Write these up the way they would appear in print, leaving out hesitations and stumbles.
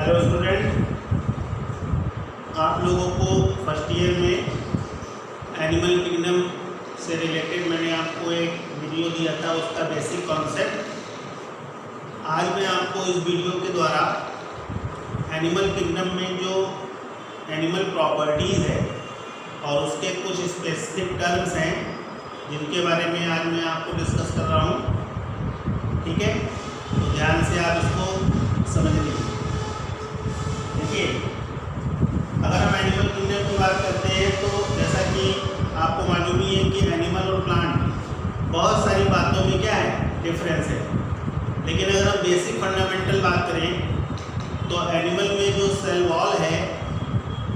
Hello student, आप लोगों को फर्स्ट ईयर में एनिमल किंगडम से रिलेटेड मैंने आपको एक वीडियो दिया था, उसका बेसिक कॉन्सेप्ट। आज मैं आपको इस वीडियो के द्वारा एनिमल किंगडम में जो एनिमल प्रॉपर्टीज़ है और उसके कुछ स्पेसिफिक टर्म्स हैं जिनके बारे में आज मैं आपको डिस्कस कर रहा हूँ। ठीक है, तो ध्यान से आप इसको समझ लीजिए। देखिए, अगर हम एनिमल किंगडम की बात करते हैं तो जैसा कि आपको मालूम ही है कि एनिमल और प्लांट बहुत सारी बातों में क्या है, डिफरेंस है। लेकिन अगर हम बेसिक फंडामेंटल बात करें तो एनिमल में जो सेल वॉल है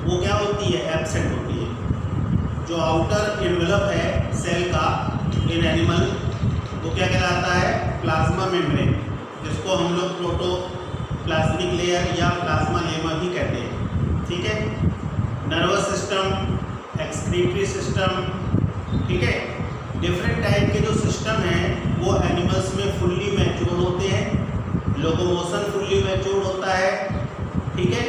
वो क्या होती है, एब्सेंट होती है। जो आउटर एनवेलप है सेल का इन एनिमल वो क्या कहलाता है, प्लाज्मा मेम्ब्रेन, जिसको हम लोग प्रोटोप्लाज्मिक लेयर या प्लाज्मा लेमा भी कहते हैं। ठीक है, नर्वस सिस्टम, एक्सक्रीटरी सिस्टम, ठीक है, डिफरेंट टाइप के जो सिस्टम हैं वो एनिमल्स में फुल्ली मैच्योर होते हैं। लोकोमोशन फुल्ली मैच्योर होता है। ठीक है,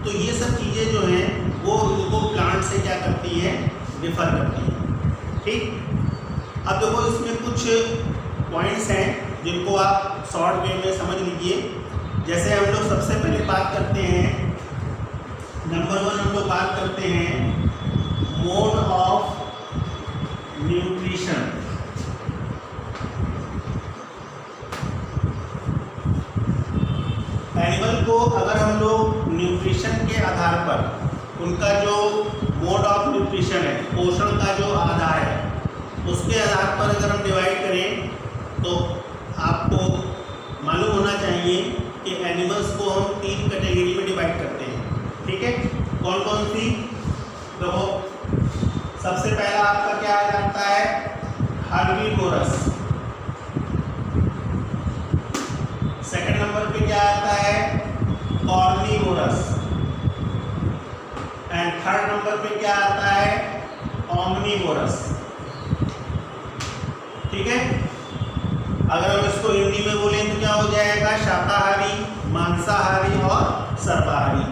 तो ये सब चीज़ें जो हैं वो उनको प्लांट से क्या करती हैं, डिफर करती हैं। ठीक, अब देखो इसमें कुछ पॉइंट्स हैं जिनको आप शॉर्ट वे में समझ लीजिए। जैसे हम लोग सबसे पहले बात करते हैं, नंबर 1 हम लोग बात करते हैं मोड ऑफ न्यूट्रिशन। एनिमल को अगर हम लोग न्यूट्रिशन के आधार पर उनका जो मोड ऑफ न्यूट्रिशन है, पोषण का जो आधार है, उसके आधार पर अगर हम डिवाइड करें तो आपको मालूम होना चाहिए कि एनिमल्स को हम 3 कैटेगरी में डिवाइड करते हैं। ठीक है, कौन कौन सी? देखो, सबसे पहला आपका क्या आ जाता है, हर्बीवोरस। सेकंड नंबर पे क्या आता है, कॉर्निवोरस। एंड थर्ड नंबर पे क्या आता है, ओमनीवोरस। ठीक है, अगर हम इसको हिंदी में बोलें तो क्या हो जाएगा, शाकाहारी, मांसाहारी और सर्वाहारी।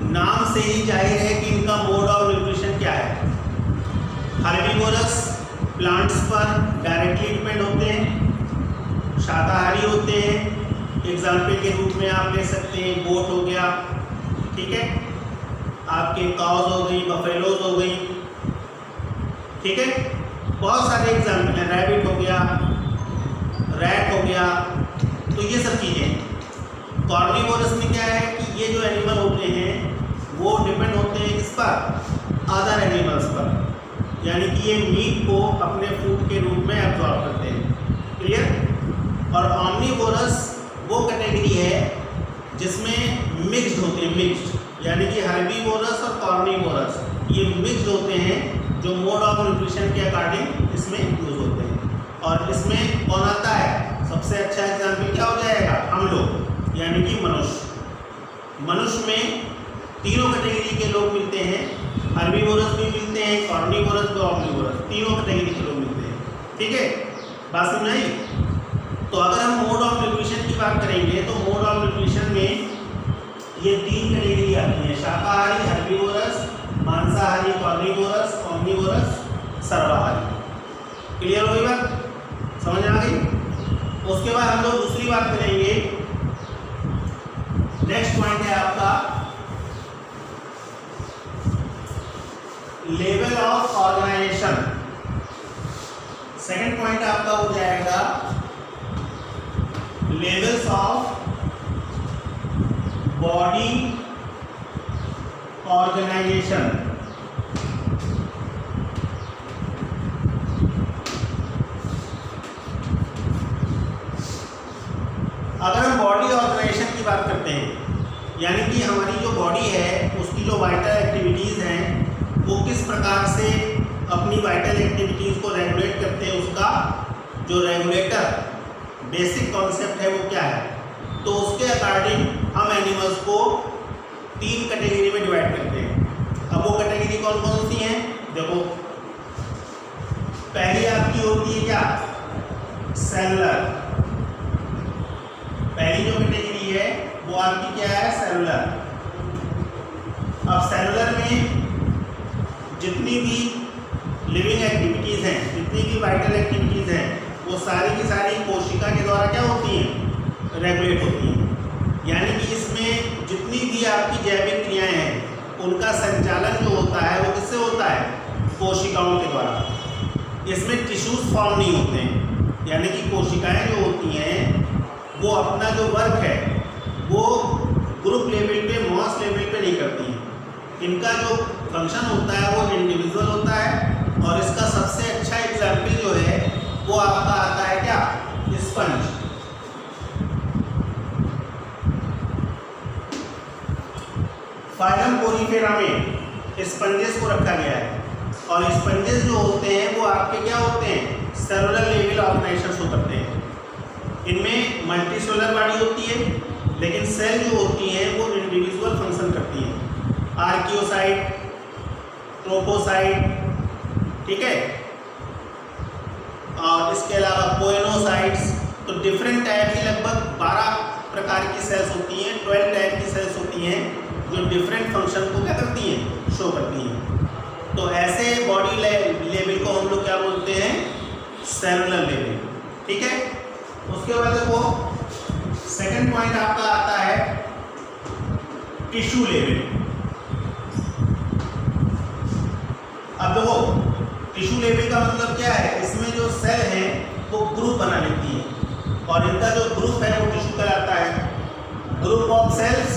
नाम से ही जाहिर है कि इनका मोड ऑफ न्यूट्रिशन क्या है। हर्बीवोरस प्लांट्स पर डायरेक्टली डिपेंड होते हैं, शाकाहारी होते हैं। एग्जाम्पल के रूप में आप ले सकते हैं, गोट हो गया, ठीक है, आपके काउज हो गई, बफेलोज हो गई, ठीक है, बहुत सारे एग्जाम्पल हैं, रैबिट हो गया, रैट हो गया, तो ये सब चीज़ें। कॉर्निवोरस में क्या है कि ये जो एनिमल होते हैं वो डिपेंड होते हैं इस पर, अदर एनिमल्स पर, यानी कि ये मीट को अपने फूड के रूप में एब्जॉर्ब करते हैं। क्लियर? और ओमनीवोरस वो कैटेगरी है जिसमें मिक्स्ड होते हैं, मिक्स्ड, यानी कि हर्बीवोरस और कॉर्निवोरस ये मिक्स्ड होते हैं, जो मोड ऑफ न्यूट्रिशन के अकॉर्डिंग इसमें यूज होते हैं। और इसमें कौन आता है, सबसे अच्छा एग्जाम्पल क्या हो जाएगा, हम लोग, यानी कि मनुष्य। मनुष्य में तीनों कैटेगरी के लोग मिलते हैं, हर्बीवोरस भी मिलते हैं, कॉर्निवोरस भी, ओमनीवोरस, तीनों कैटेगरी के लोग मिलते हैं। ठीक है, बात समझ आई? तो अगर हम मोड ऑफ न्यूट्रिशन की बात करेंगे तो मोड ऑफ न्यूट्रिशन में ये 3 कैटेगरी आती है, शाकाहारी हर्बीवोरस, मांसाहारी कॉर्निवोरस, ओमनीवोरस सर्वाहारी। क्लियर हो गई बात, समझ आ गई? उसके बाद हम लोग दूसरी बात करेंगे, नेक्स्ट पॉइंट है आपका level of organisation. Second point आपका हो जाएगा लेवल्स ऑफ बॉडी ऑर्गेनाइजेशन। अगर हम बॉडी ऑर्गेनाइजेशन की बात करते हैं, यानी कि हमारी जो बॉडी है उसकी जो वाइटल एक्टिविटीज़ हैं वो किस प्रकार से अपनी वाइटल एक्टिविटीज़ को रेगुलेट करते हैं, उसका जो रेगुलेटर बेसिक कॉन्सेप्ट है वो क्या है, तो उसके अकॉर्डिंग हम एनिमल्स को 3 कैटेगरी में डिवाइड करते हैं। अब वो कैटेगरी कौन कौन सी हैं, देखो, पहली आपकी होती है क्या, सेलुलर। पहली जो कैटेगरी है वो आपकी क्या है, सेलुलर। अब सेलुलर में जितनी भी लिविंग एक्टिविटीज़ हैं, जितनी भी वाइटल एक्टिविटीज़ हैं, वो सारी की सारी कोशिका के द्वारा क्या होती हैं, रेगुलेट होती हैं। यानी कि इसमें जितनी भी आपकी जैविक क्रियाएं हैं उनका संचालन जो होता है वो किससे होता है, कोशिकाओं के द्वारा। इसमें टिश्यूज फॉर्म नहीं होते हैं, यानी कि कोशिकाएं जो होती हैं वो अपना जो वर्क है वो ग्रुप लेवल पे, मॉस लेवल पे नहीं करती हैं। इनका जो फंक्शन होता है वो इंडिविजुअल होता है। और इसका सबसे अच्छा एग्जाम्पल जो है वो आपका आता है क्या, स्पंज। फाइलम पोरीफेरा में स्पंजेस को रखा गया है और स्पंजेस जो होते हैं वो आपके क्या होते हैं, सेलुलर लेवल ऑर्गेनाइजेशंस होते हैं। इनमें मल्टीसेलुलर बॉडी होती है, लेकिन सेल जो होती हैं वो इंडिविजुअल फंक्शन करती हैं। आर्कियोसाइट, ट्रोपोसाइट, ठीक है, और इसके अलावा कोएनोसाइट्स। तो डिफरेंट टाइप की लगभग 12 प्रकार की सेल्स होती हैं, 12 टाइप की सेल्स होती हैं जो डिफरेंट फंक्शन को क्या करती हैं, शो करती हैं। तो ऐसे बॉडी लेवल को हम लोग क्या बोलते हैं, सेलुलर लेवल, ठीक है। उसके बाद देखो सेकंड पॉइंट आपका आता है टिश्यू लेवल। अब देखो टिश्यू लेवल का मतलब क्या है, इसमें जो सेल है वो ग्रुप बना लेती है और इनका जो ग्रुप है वो टिश्यू कहलाता है। Group of cells,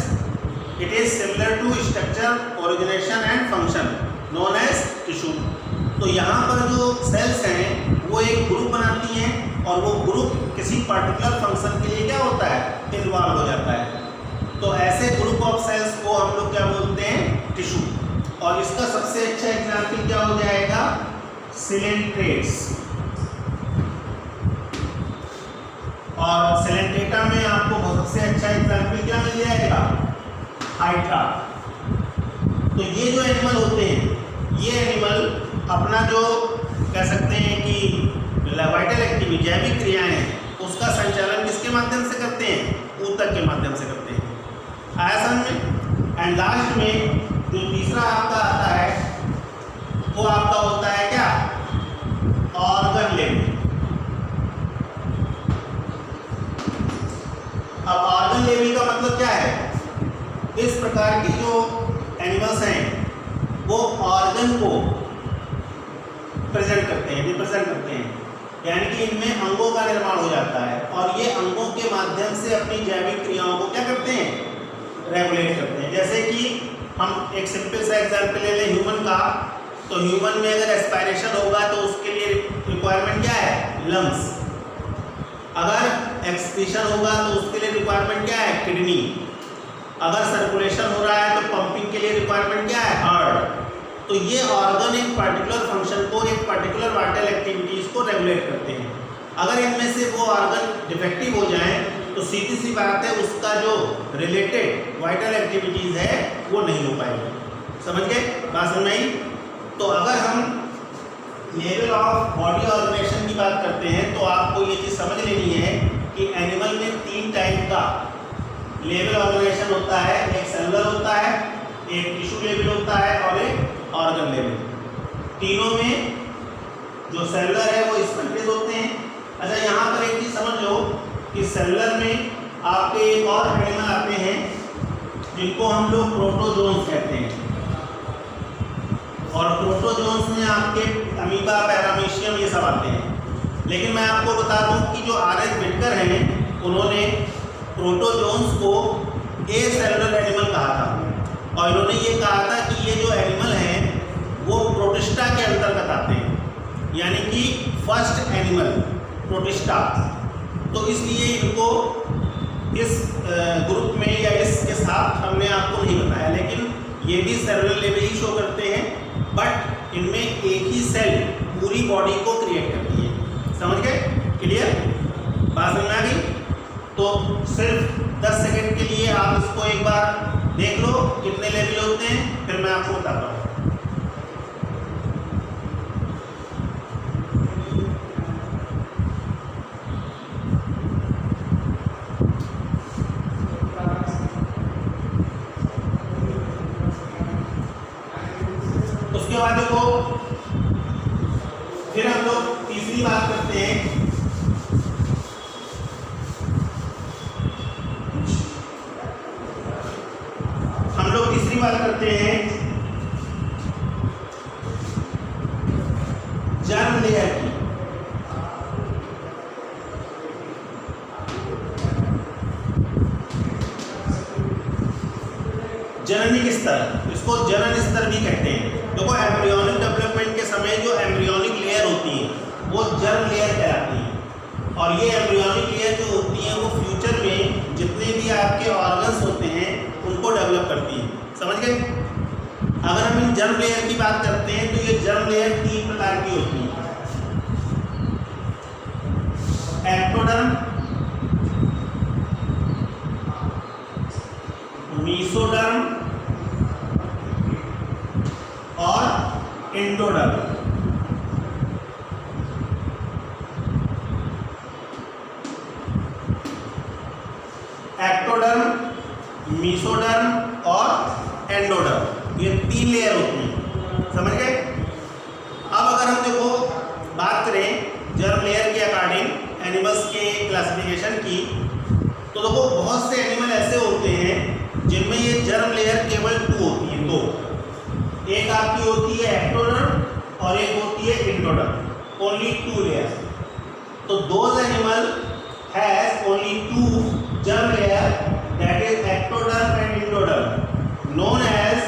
it is similar to structure, organisation and function known as tissue. तो यहाँ पर जो सेल्स हैं वो एक ग्रुप बनाती हैं और वो ग्रुप किसी पर्टिकुलर फंक्शन के लिए क्या होता है, इन्वॉल्व हो जाता है। तो ऐसे ग्रुप ऑफ सेल्स को हम लोग क्या बोलते हैं, टिश्यू। और इसका सबसे अच्छा एग्जाम्पल क्या हो जाएगा, सिलेंट्रेट्स। और सिलेंट्रेटा में आपको सबसे अच्छा एग्जाम्पल क्या मिल जाएगा, हाइड्रा। तो ये जो एनिमल होते हैं, ये एनिमल अपना जो कह सकते हैं कि वाइटल एक्टिविटी, जैविक क्रियाएं हैं, उसका संचालन किसके माध्यम से करते हैं, ऊतक के माध्यम से करते हैं। आया समझ में। एंड लास्ट में जो तीसरा आपका आता है वो आपका होता है क्या, ऑर्गन लेवल। अब ऑर्गन लेवल का मतलब क्या है, इस प्रकार की जो एनिमल्स हैं वो ऑर्गन को प्रेजेंट करते हैं, रिप्रेजेंट करते हैं। यानी कि इनमें अंगों का निर्माण हो जाता है और ये अंगों के माध्यम से अपनी जैविक क्रियाओं को क्या करते हैं, रेगुलेट करते हैं। जैसे कि हम एक सिंपल सा एग्जांपल ले लें ह्यूमन का। तो ह्यूमन में अगर एस्पायरेशन होगा तो उसके लिए रिक्वायरमेंट क्या है, लंग्स। अगर एक्सक्रीशन होगा तो उसके लिए रिक्वायरमेंट क्या है, किडनी। अगर सर्कुलेशन हो रहा है तो पंपिंग के लिए रिक्वायरमेंट क्या है, हार्ट। तो ये ऑर्गन एक पर्टिकुलर फंक्शन को, एक पर्टिकुलर वाइटल एक्टिविटीज़ को रेगुलेट करते हैं। अगर इनमें से वो ऑर्गन डिफेक्टिव हो जाए तो सीधी सी बात है, उसका जो रिलेटेड वाइटल एक्टिविटीज़ है वो नहीं हो पाएगी। समझ गए बात, समझ आई। तो अगर हम लेवल ऑफ बॉडी ऑर्गेनाइजेशन की बात करते हैं तो आपको ये चीज़ समझ लेनी है कि एनिमल में 3 टाइप का लेवल ऑर्गेनाइजेशन होता है। एक सेलुलर होता है, एक टिश्यू लेवल होता है और एक ऑर्गन लेवल। तीनों में जो सेलुलर है वो स्पंजेस होते हैं। अच्छा, यहाँ पर एक चीज़ समझ लो कि सेलुलर में आपके एक और एनिमल आते हैं जिनको हम लोग प्रोटोजोन्स कहते हैं। और प्रोटोजोन्स में आपके अमीबा, पैरामीशियम ये सब आते हैं। लेकिन मैं आपको बता दूं कि जो R.H. विटकर हैं उन्होंने प्रोटोजोन्स को ए सेलुलर एनिमल कहा था और इन्होंने ये कहा था कि ये जो एनिमल हैं वो प्रोटिस्टा के अंतर्गत आते हैं, यानी कि फर्स्ट एनिमल प्रोटिस्टा। तो इसलिए इनको इस ग्रुप में या इसके साथ हमने आपको नहीं बताया, लेकिन ये भी सेलुलर लेवल ही शो करते हैं, बट इनमें एक ही सेल पूरी बॉडी को क्रिएट करती है। समझ गए, क्लियर बात समझ आ गई। तो सिर्फ 10 सेकंड के लिए आप इसको एक बार देख लो कितने लेवल होते हैं, फिर मैं आपको बताता हूँ। बाद देखो फिर हम लोग तीसरी बात करते हैं, जर्म लेयर की। जननिक स्तर, इसको जनन स्तर भी कहते हैं। देखो एम्ब्रियोनिक डेवलपमेंट के समय जो एम्ब्रियोनिक लेयर होती है वो जर्म लेयर कहलाती है, और ये एम्ब्रियोनिक लेयर जो होती है वो फ्यूचर में जितने भी आपके ऑर्गन्स होते हैं उनको डेवलप करती है। समझ गए? अगर हम इन जर्म लेयर की बात करते हैं तो ये जर्म लेयर 3 प्रकार की होती है, एक्टोडर्म, मीसोडर्म और एंडोडर्म। एक्टोडर्म, मीसोडर्म और एंडोडर्म, ये 3 लेयर होती हैं। समझ गए? अब अगर हम देखो बात करें जर्म लेयर के अकॉर्डिंग एनिमल्स के क्लासिफिकेशन की, तो देखो बहुत से एनिमल ऐसे होते हैं जिनमें ये जर्म लेयर केवल 2 होती है, 2। एक आपकी होती है एक्टोडर्म और एक होती है एंडोडर्म, ओनली 2 लेयर। तो those animal has only 2 germ layer, that is ectoderm and endoderm, known as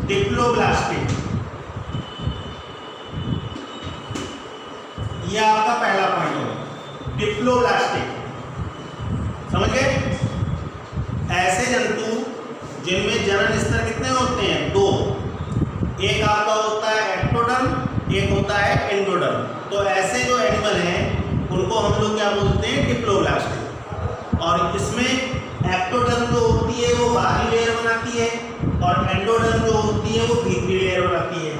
diploblastic। यह आपका पहला पॉइंट होगा, डिप्लोब्लास्टिक। समझ गए? ऐसे जंतु जिनमें जनन स्तर कितने होते हैं? 2। एक आपका होता है एक्टोडर्म, एक होता है एंडोडर्म। तो ऐसे जो एनिमल हैं उनको हम लोग क्या बोलते हैं? डिप्लोब्लास्टिक। और इसमें एक्टोडर्म जो होती है वो बाहरी लेयर बनाती है और एंडोडर्म जो होती है वो भीतरी लेयर बनाती है।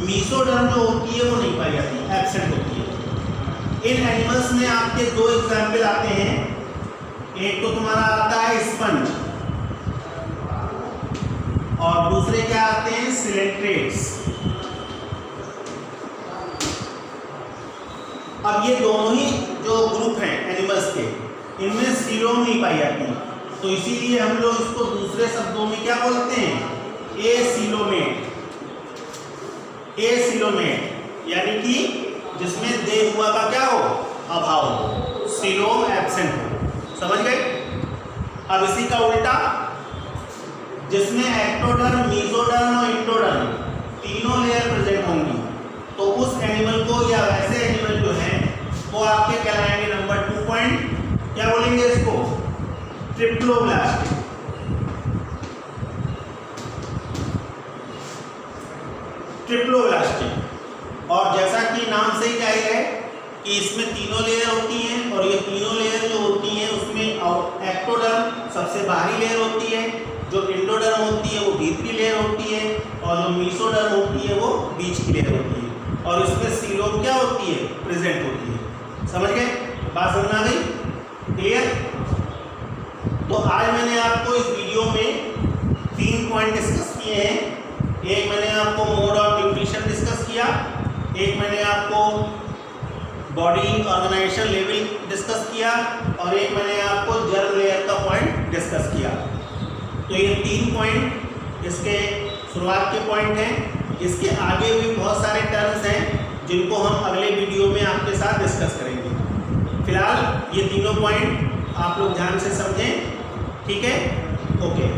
मीसोडर्म जो होती है वो नहीं पाई जाती, एब्सेंट होती है। इन एनिमल्स में आपके 2 एग्जाम्पल आते हैं, एक तो तुम्हारा आता है स्पंज और दूसरे क्या आते हैं? सिलेंट्रेट्स। अब ये दोनों ही जो ग्रुप हैं एनिमल्स के, इनमें सीलोम नहीं पाई जाती, तो इसीलिए हम लोग इसको दूसरे शब्दों में क्या बोलते हैं? एसीलोमेट। एसीलोमेट यानी कि जिसमें देह हुआ का क्या हो? अभाव हो, सीलोम एब्सेंट हो। समझ गए? अब इसी का उल्टा, जिसमें एक्टोडर्म, मीसोडर्म और एंडोडर्म तीनों लेयर प्रेजेंट होंगी, तो उस एनिमल को या वैसे एनिमल जो है वो आपके कहलाएंगे नंबर 2 पॉइंट, क्या बोलेंगे इसको? ट्रिप्लोब्लास्टिक। ट्रिप्लोब्लास्टिक। और जैसा कि नाम से ही जाहिर है कि इसमें तीनों लेयर होती हैं, और ये तीनों लेयर जो होती हैं उसमें एक्टोडर्म सबसे बाहरी लेयर होती है, जो एंडोडर्म होती है वो भीतरी लेयर होती है, और जो मीसोडर्म होती है वो बीच की लेयर होती है, और इसमें सीलोम क्या होती है? प्रेजेंट होती है। समझ गए? बात समझ आ गई? क्लियर? तो आज मैंने आपको इस वीडियो में 3 पॉइंट डिस्कस किए हैं। एक मैंने आपको मोड ऑफ न्यूट्रिशन डिस्कस किया, एक मैंने आपको बॉडी ऑर्गेनाइजेशन लेवल डिस्कस किया, और एक मैंने आपको जर्म लेयर का पॉइंट डिस्कस किया। तो ये 3 पॉइंट इसके शुरुआत के पॉइंट हैं। इसके आगे भी बहुत सारे टर्म्स हैं जिनको हम अगले वीडियो में आपके साथ डिस्कस करेंगे। फिलहाल ये तीनों पॉइंट आप लोग ध्यान से समझें, ठीक है? ओके।